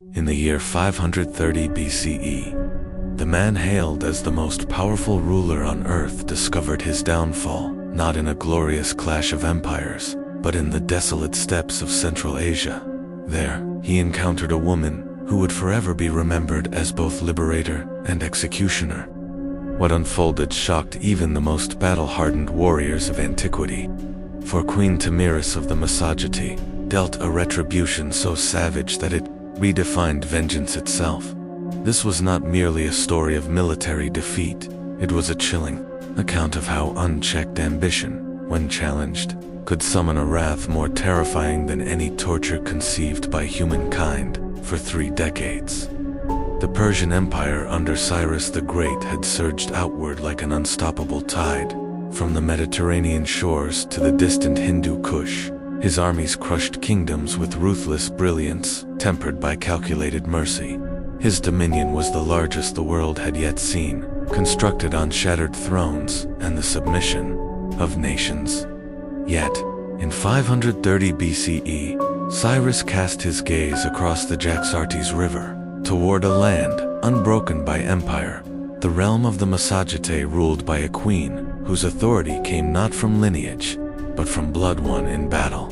In the year 530 BCE, the man hailed as the most powerful ruler on earth discovered his downfall, not in a glorious clash of empires, but in the desolate steppes of Central Asia. There, he encountered a woman who would forever be remembered as both liberator and executioner. What unfolded shocked even the most battle-hardened warriors of antiquity. For Queen Tamiris of the Massagetæ dealt a retribution so savage that it redefined vengeance itself. This was not merely a story of military defeat, it was a chilling account of how unchecked ambition, when challenged, could summon a wrath more terrifying than any torture conceived by humankind for 3 decades. The Persian Empire under Cyrus the Great had surged outward like an unstoppable tide. From the Mediterranean shores to the distant Hindu Kush, his armies crushed kingdoms with ruthless brilliance, tempered by calculated mercy. His dominion was the largest the world had yet seen, constructed on shattered thrones and the submission of nations. Yet, in 530 BCE, Cyrus cast his gaze across the Jaxartes River, toward a land unbroken by empire, the realm of the Massagetæ ruled by a queen whose authority came not from lineage, but from blood won in battle.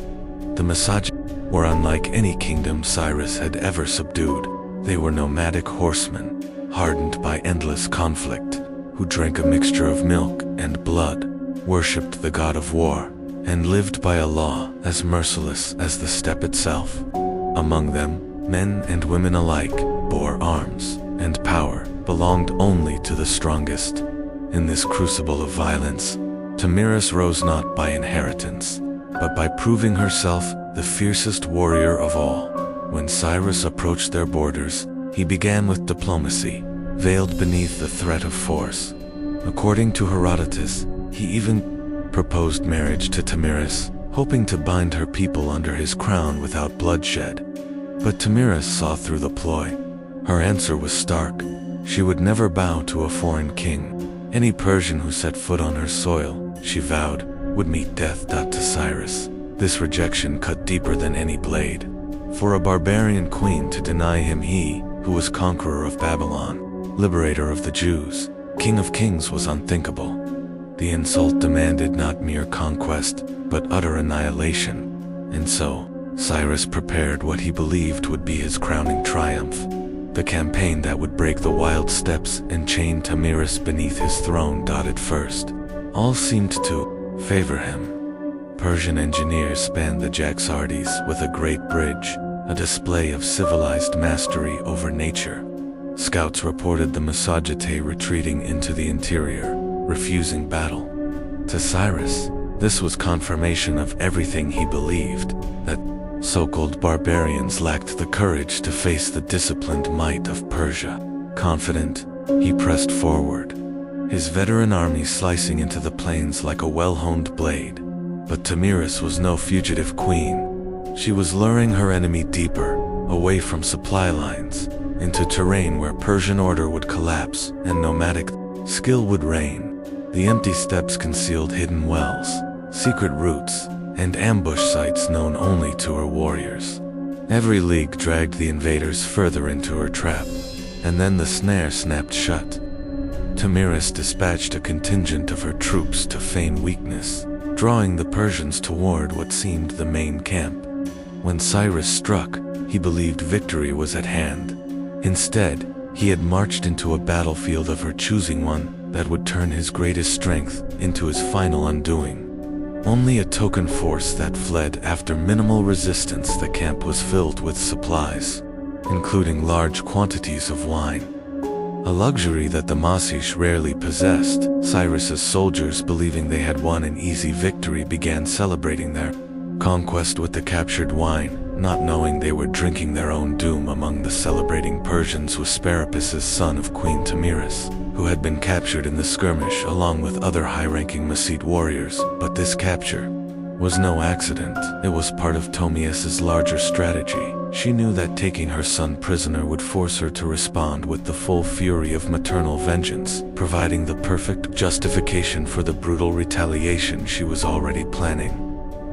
The Massagetæ were unlike any kingdom Cyrus had ever subdued. They were nomadic horsemen, hardened by endless conflict, who drank a mixture of milk and blood, worshipped the god of war, and lived by a law as merciless as the steppe itself. Among them, men and women alike bore arms, and power belonged only to the strongest. In this crucible of violence, Tamiris rose not by inheritance, but by proving herself the fiercest warrior of all. When Cyrus approached their borders, he began with diplomacy, veiled beneath the threat of force. According to Herodotus, he even proposed marriage to Tamiris, hoping to bind her people under his crown without bloodshed. But Tamiris saw through the ploy. Her answer was stark. She would never bow to a foreign king. Any Persian who set foot on her soil, she vowed, would meet death. To Cyrus, this rejection cut deeper than any blade. For a barbarian queen to deny him, he, who was conqueror of Babylon, liberator of the Jews, king of kings, was unthinkable. The insult demanded not mere conquest, but utter annihilation. And so, Cyrus prepared what he believed would be his crowning triumph. The campaign that would break the wild steppes and chain Tamiris beneath his throne. At first, all seemed to favor him. Persian engineers spanned the Jaxartes with a great bridge, a display of civilized mastery over nature. Scouts reported the Massagetæ retreating into the interior, refusing battle. To Cyrus, this was confirmation of everything he believed, that so-called barbarians lacked the courage to face the disciplined might of Persia. Confident, he pressed forward, his veteran army slicing into the plains like a well-honed blade. But Tamiris was no fugitive queen. She was luring her enemy deeper, away from supply lines, into terrain where Persian order would collapse and nomadic skill would reign. The empty steppes concealed hidden wells, secret routes, and ambush sites known only to her warriors. Every league dragged the invaders further into her trap, and then the snare snapped shut. Tamiris dispatched a contingent of her troops to feign weakness, drawing the Persians toward what seemed the main camp. When Cyrus struck, he believed victory was at hand. Instead, he had marched into a battlefield of her choosing, one that would turn his greatest strength into his final undoing. Only a token force that fled after minimal resistance, the camp was filled with supplies, including large quantities of wine. A luxury that the Masish rarely possessed. Cyrus's soldiers, believing they had won an easy victory, began celebrating their conquest with the captured wine, not knowing they were drinking their own doom. Among the celebrating Persians was Sperapus, son of Queen Tamiris, who had been captured in the skirmish along with other high-ranking Massagetæ warriors. But this capture was no accident. It was part of Ptolemy's larger strategy. She knew that taking her son prisoner would force her to respond with the full fury of maternal vengeance, providing the perfect justification for the brutal retaliation she was already planning.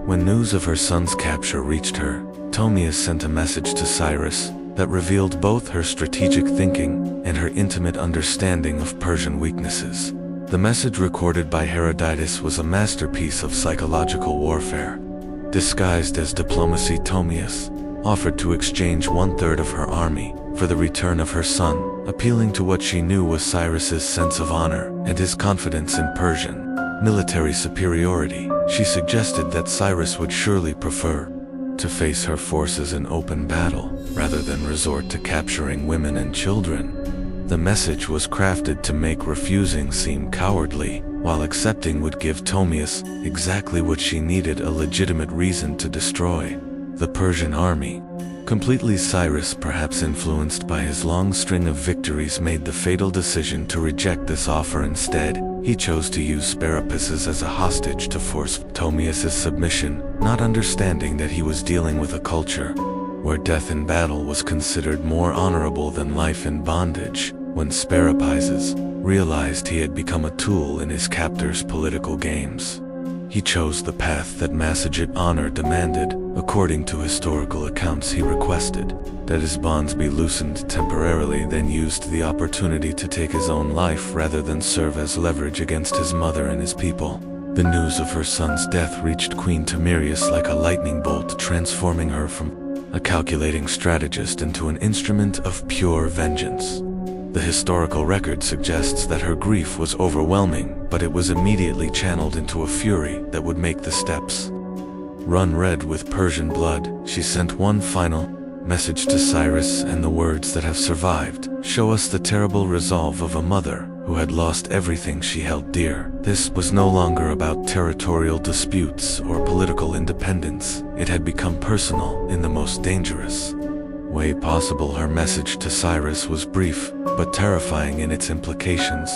When news of her son's capture reacted her, Ptolemy sent a message to Cyrus, that revealed both her strategic thinking and her intimate understanding of Persian weaknesses. The message recorded by Herodotus was a masterpiece of psychological warfare. Disguised as diplomacy, Ptolemais offered to exchange 1/3 of her army for the return of her son, appealing to what she knew was Cyrus's sense of honor and his confidence in Persian military superiority. She suggested that Cyrus would surely prefer to face her forces in open battle rather than resort to capturing women and children. The message was crafted to make refusing seem cowardly, while accepting would give Ptolemais exactly what she needed, a legitimate reason to destroy the Persian army. Completely, Cyrus, perhaps influenced by his long string of victories, made the fatal decision to reject this offer. Instead, he chose to use Sperapises as a hostage to force Ptolemais' submission, not understanding that he was dealing with a culture where death in battle was considered more honorable than life in bondage. When Sperapises realized he had become a tool in his captor's political games, he chose the path that Massaget honor demanded. According to historical accounts, he requested that his bonds be loosened temporarily, then used the opportunity to take his own life rather than serve as leverage against his mother and his people. The news of her son's death reached Queen Timerius like a lightning bolt, transforming her from a calculating strategist into an instrument of pure vengeance. The historical record suggests that her grief was overwhelming, but it was immediately channeled into a fury that would make the steppes run red with Persian blood. She sent one final message to Cyrus, and the words that have survived show us the terrible resolve of a mother who had lost everything she held dear. This was no longer about territorial disputes or political independence. It had become personal in the most dangerous way possible. Her message to Cyrus was brief, but terrifying in its implications.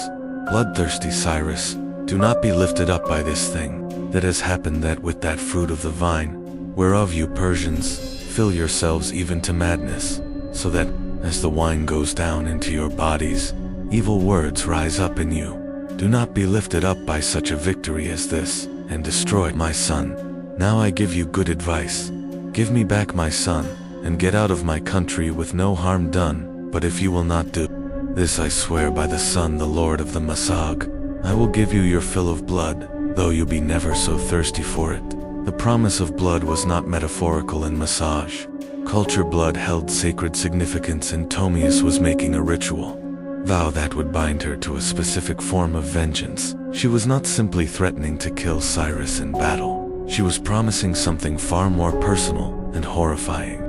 Bloodthirsty Cyrus, do not be lifted up by this thing that has happened, that with that fruit of the vine, whereof you Persians fill yourselves even to madness, so that, as the wine goes down into your bodies, evil words rise up in you. Do not be lifted up by such a victory as this, and destroy my son. Now I give you good advice. Give me back my son, and get out of my country with no harm done. But if you will not do this, I swear by the sun, the lord of the Masag, I will give you your fill of blood, though you be never so thirsty for it. The promise of blood was not metaphorical in Massage culture. Blood held sacred significance, and Ptolemais was making a ritual vow that would bind her to a specific form of vengeance. She was not simply threatening to kill Cyrus in battle. She was promising something far more personal and horrifying.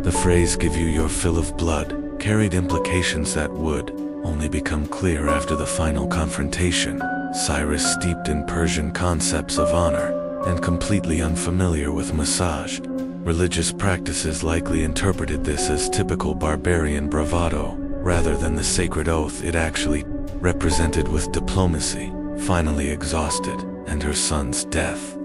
The phrase "give you your fill of blood" carried implications that would only become clear after the final confrontation. Cyrus, steeped in Persian concepts of honor and completely unfamiliar with Massage religious practices, likely interpreted this as typical barbarian bravado rather than the sacred oath it actually represented. With diplomacy finally exhausted and her son's death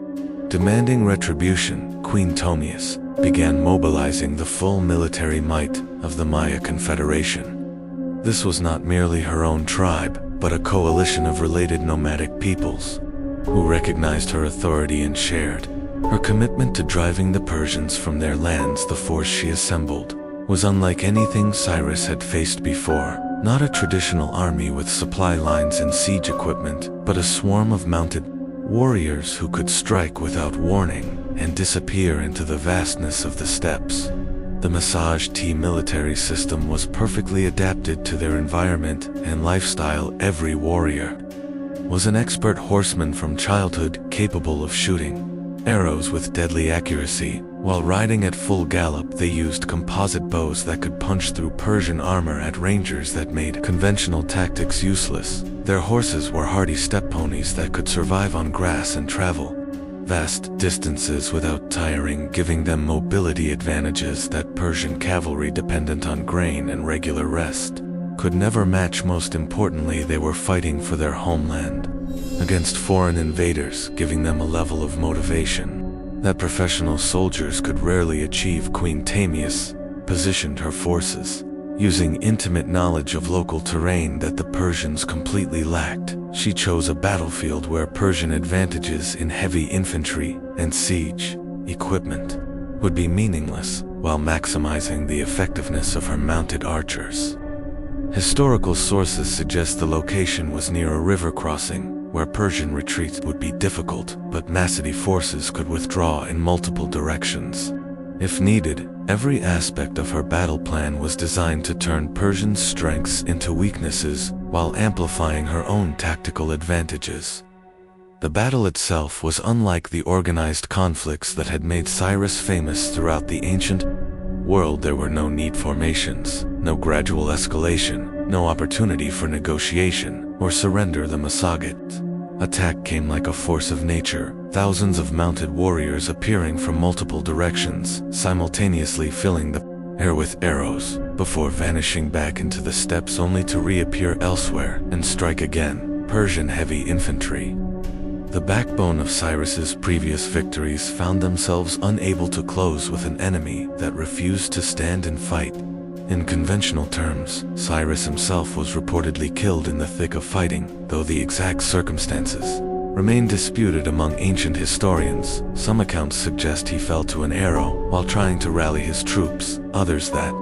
demanding retribution, Queen Ptolemais began mobilizing the full military might of the Maya Confederation. This was not merely her own tribe, but a coalition of related nomadic peoples who recognized her authority and shared her commitment to driving the Persians from their lands. The force she assembled was unlike anything Cyrus had faced before. Not a traditional army with supply lines and siege equipment, but a swarm of mounted warriors who could strike without warning and disappear into the vastness of the steppes. The Massage T military system was perfectly adapted to their environment and lifestyle. Every warrior was an expert horseman from childhood, capable of shooting arrows with deadly accuracy. While riding at full gallop, they used composite bows that could punch through Persian armor at ranges that made conventional tactics useless. Their horses were hardy steppe ponies that could survive on grass and travel vast distances without tiring, giving them mobility advantages that Persian cavalry, dependent on grain and regular rest, could never match. Most importantly, they were fighting for their homeland against foreign invaders, giving them a level of motivation that professional soldiers could rarely achieve. Queen Ptolemais positioned her forces using intimate knowledge of local terrain that the Persians completely lacked. She chose a battlefield where Persian advantages in heavy infantry and siege equipment would be meaningless, while maximizing the effectiveness of her mounted archers. Historical sources suggest the location was near a river crossing, where Persian retreats would be difficult, but Macedi forces could withdraw in multiple directions. If needed, every aspect of her battle plan was designed to turn Persia's strengths into weaknesses, while amplifying her own tactical advantages. The battle itself was unlike the organized conflicts that had made Cyrus famous throughout the ancient world. There were no neat formations, no gradual escalation, no opportunity for negotiation or surrender. The Massaget attack came like a force of nature, thousands of mounted warriors appearing from multiple directions, simultaneously filling the air with arrows, before vanishing back into the steppes only to reappear elsewhere and strike again. Persian heavy infantry, the backbone of Cyrus's previous victories, found themselves unable to close with an enemy that refused to stand and fight. In conventional terms, Cyrus himself was reportedly killed in the thick of fighting, though the exact circumstances remain disputed among ancient historians. Some accounts suggest he fell to an arrow while trying to rally his troops, others that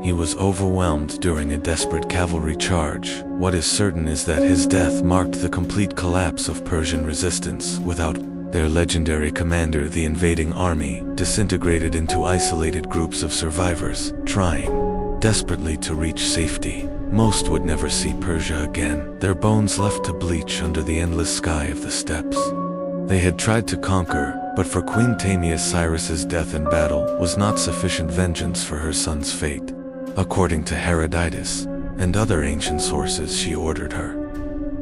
he was overwhelmed during a desperate cavalry charge. What is certain is that his death marked the complete collapse of Persian resistance. Without their legendary commander, the invading army disintegrated into isolated groups of survivors, trying desperately to reach safety. Most would never see Persia again, their bones left to bleach under the endless sky of the steppes. They had tried to conquer, but for Queen Tamias, Cyrus's death in battle was not sufficient vengeance for her son's fate. According to Herodotus and other ancient sources, she ordered her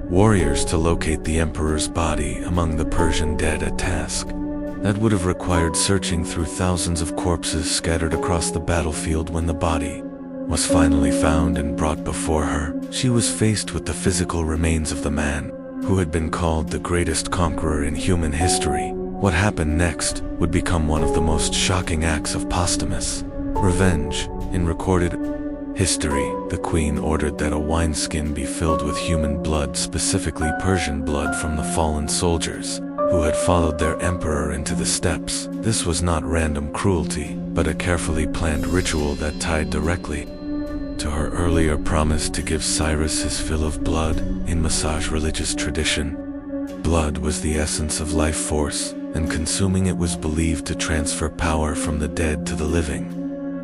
warriors to locate the emperor's body among the Persian dead, a task that would have required searching through thousands of corpses scattered across the battlefield. When the body was finally found and brought before her, she was faced with the physical remains of the man who had been called the greatest conqueror in human history. What happened next would become one of the most shocking acts of posthumous revenge in recorded history. The queen ordered that a wineskin be filled with human blood, specifically Persian blood from the fallen soldiers who had followed their emperor into the steppes. This was not random cruelty, but a carefully planned ritual that tied directly to her earlier promise to give Cyrus his fill of blood. In Massage religious tradition, blood was the essence of life force, and consuming it was believed to transfer power from the dead to the living,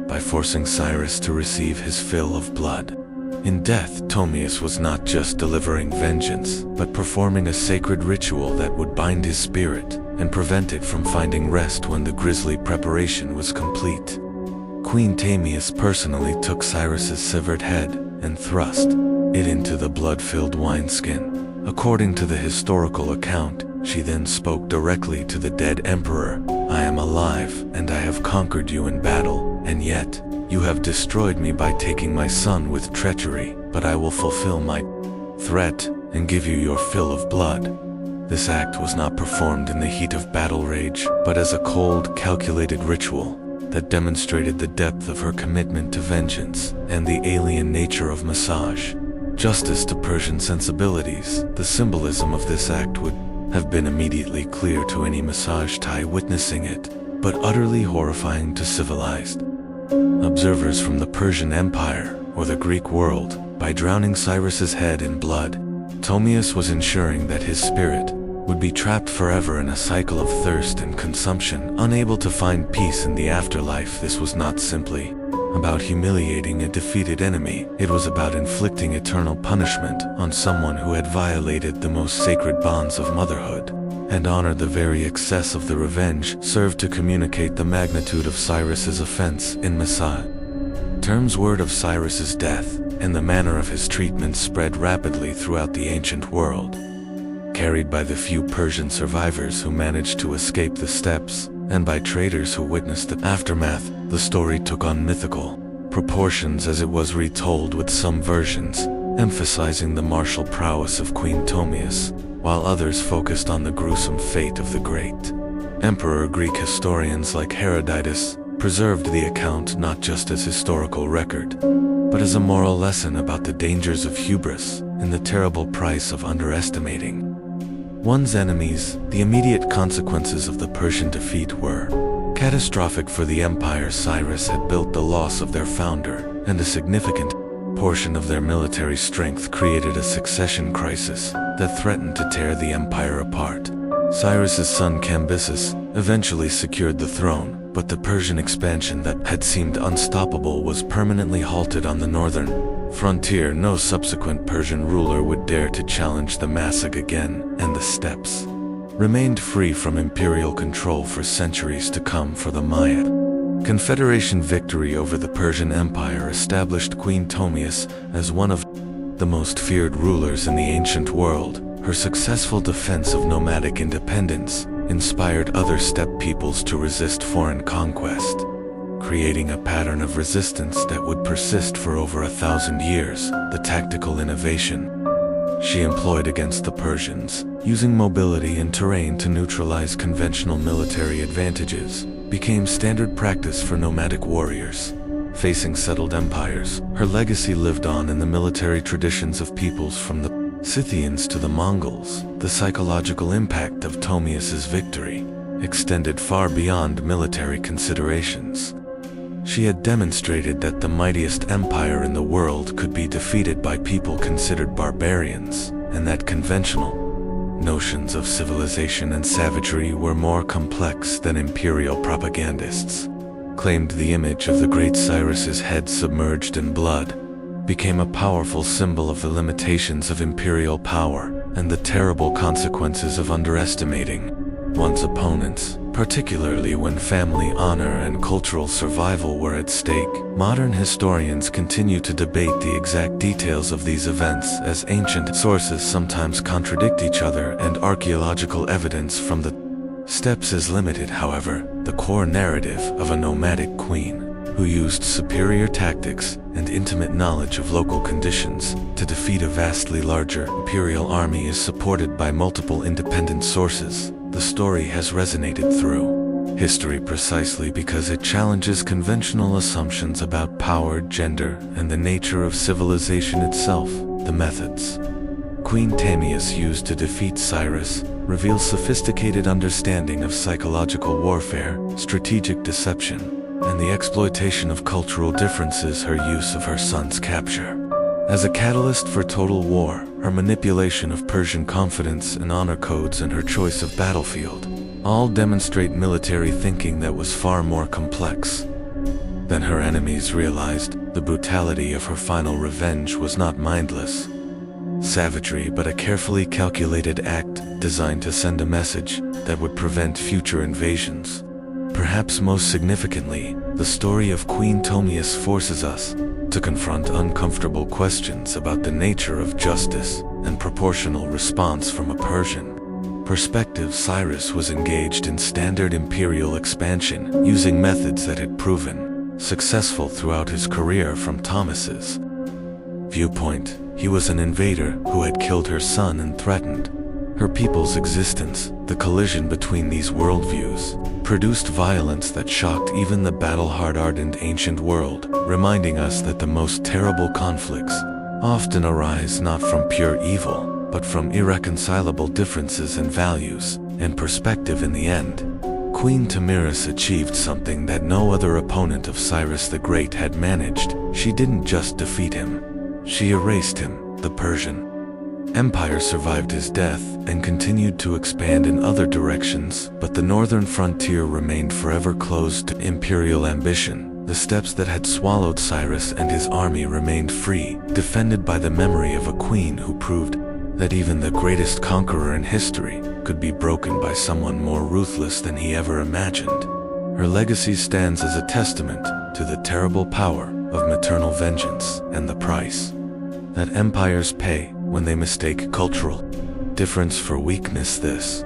by forcing Cyrus to receive his fill of blood. In death, Tomius was not just delivering vengeance, but performing a sacred ritual that would bind his spirit and prevent it from finding rest when the grisly preparation was complete. Queen Tamias personally took Cyrus's severed head and thrust it into the blood-filled wineskin. According to the historical account, she then spoke directly to the dead emperor. "I am alive, and I have conquered you in battle, and yet you have destroyed me by taking my son with treachery, but I will fulfill my threat and give you your fill of blood." This act was not performed in the heat of battle rage, but as a cold, calculated ritual that demonstrated the depth of her commitment to vengeance and the alien nature of Massage justice to Persian sensibilities. The symbolism of this act would have been immediately clear to any Massage Thai witnessing it, but utterly horrifying to civilized observers from the Persian Empire or the Greek world. By drowning Cyrus's head in blood, Tomius was ensuring that his spirit would be trapped forever in a cycle of thirst and consumption, unable to find peace in the afterlife. This was not simply about humiliating a defeated enemy, it was about inflicting eternal punishment on someone who had violated the most sacred bonds of motherhood and honor. The very excess of the revenge served to communicate the magnitude of Cyrus's offense. In Massage terms, word of Cyrus's death and the manner of his treatment spread rapidly throughout the ancient world, carried by the few Persian survivors who managed to escape the steppes, and by traders who witnessed the aftermath. The story took on mythical proportions as it was retold, with some versions emphasizing the martial prowess of Queen Tomias, while others focused on the gruesome fate of the great emperor. Greek historians like Herodotus preserved the account not just as historical record, but as a moral lesson about the dangers of hubris and the terrible price of underestimating one's enemies. The immediate consequences of the Persian defeat were Catastrophic for the empire, Cyrus had built the loss of their founder, and a significant portion of their military strength created a succession crisis that threatened to tear the empire apart. Cyrus's son Cambyses eventually secured the throne, but the Persian expansion that had seemed unstoppable was permanently halted on the northern frontier. No subsequent Persian ruler would dare to challenge the Masig again, and the steppes remained free from imperial control for centuries to come. For the Maya Confederation, victory over the Persian Empire established Queen Ptolemais as one of the most feared rulers in the ancient world. Her successful defense of nomadic independence inspired other steppe peoples to resist foreign conquest, creating a pattern of resistance that would persist for over 1,000 years. The tactical innovation she employed against the Persians, using mobility and terrain to neutralize conventional military advantages, became standard practice for nomadic warriors facing settled empires. Her legacy lived on in the military traditions of peoples from the Scythians to the Mongols. The psychological impact of Ptolemais' victory extended far beyond military considerations. She had demonstrated that the mightiest empire in the world could be defeated by people considered barbarians, and that conventional notions of civilization and savagery were more complex than imperial propagandists claimed. The image of the great Cyrus's head submerged in blood became a powerful symbol of the limitations of imperial power and the terrible consequences of underestimating one's opponents, particularly when family honor and cultural survival were at stake. Modern historians continue to debate the exact details of these events, as ancient sources sometimes contradict each other and archaeological evidence from the steppes is limited. However, the core narrative of a nomadic queen who used superior tactics and intimate knowledge of local conditions to defeat a vastly larger imperial army is supported by multiple independent sources. The story has resonated through history precisely because it challenges conventional assumptions about power, gender, and the nature of civilization itself. The methods Queen Ptolemais used to defeat Cyrus reveal sophisticated understanding of psychological warfare, strategic deception, and the exploitation of cultural differences. Her use of her son's capture as a catalyst for total war, her manipulation of Persian confidence and honor codes, and her choice of battlefield all demonstrate military thinking that was far more complex than her enemies realized. The brutality of her final revenge was not mindless savagery, but a carefully calculated act designed to send a message that would prevent future invasions. Perhaps most significantly, the story of Queen Ptolemais forces us to confront uncomfortable questions about the nature of justice and proportional response. From a Persian perspective, Cyrus was engaged in standard imperial expansion, using methods that had proven successful throughout his career. From Ptolemais' viewpoint, he was an invader who had killed her son and threatened her people's existence. The collision between these worldviews produced violence that shocked even the battle-hardened ancient world, reminding us that the most terrible conflicts often arise not from pure evil, but from irreconcilable differences in values and perspective. In the end, Queen Ptolemais achieved something that no other opponent of Cyrus the Great had managed. She didn't just defeat him, she erased him. The Persian Empire survived his death and continued to expand in other directions, but the northern frontier remained forever closed to imperial ambition. The steppes that had swallowed Cyrus and his army remained free, defended by the memory of a queen who proved that even the greatest conqueror in history could be broken by someone more ruthless than he ever imagined. Her legacy stands as a testament to the terrible power of maternal vengeance and the price that empires pay when they mistake cultural difference for weakness. This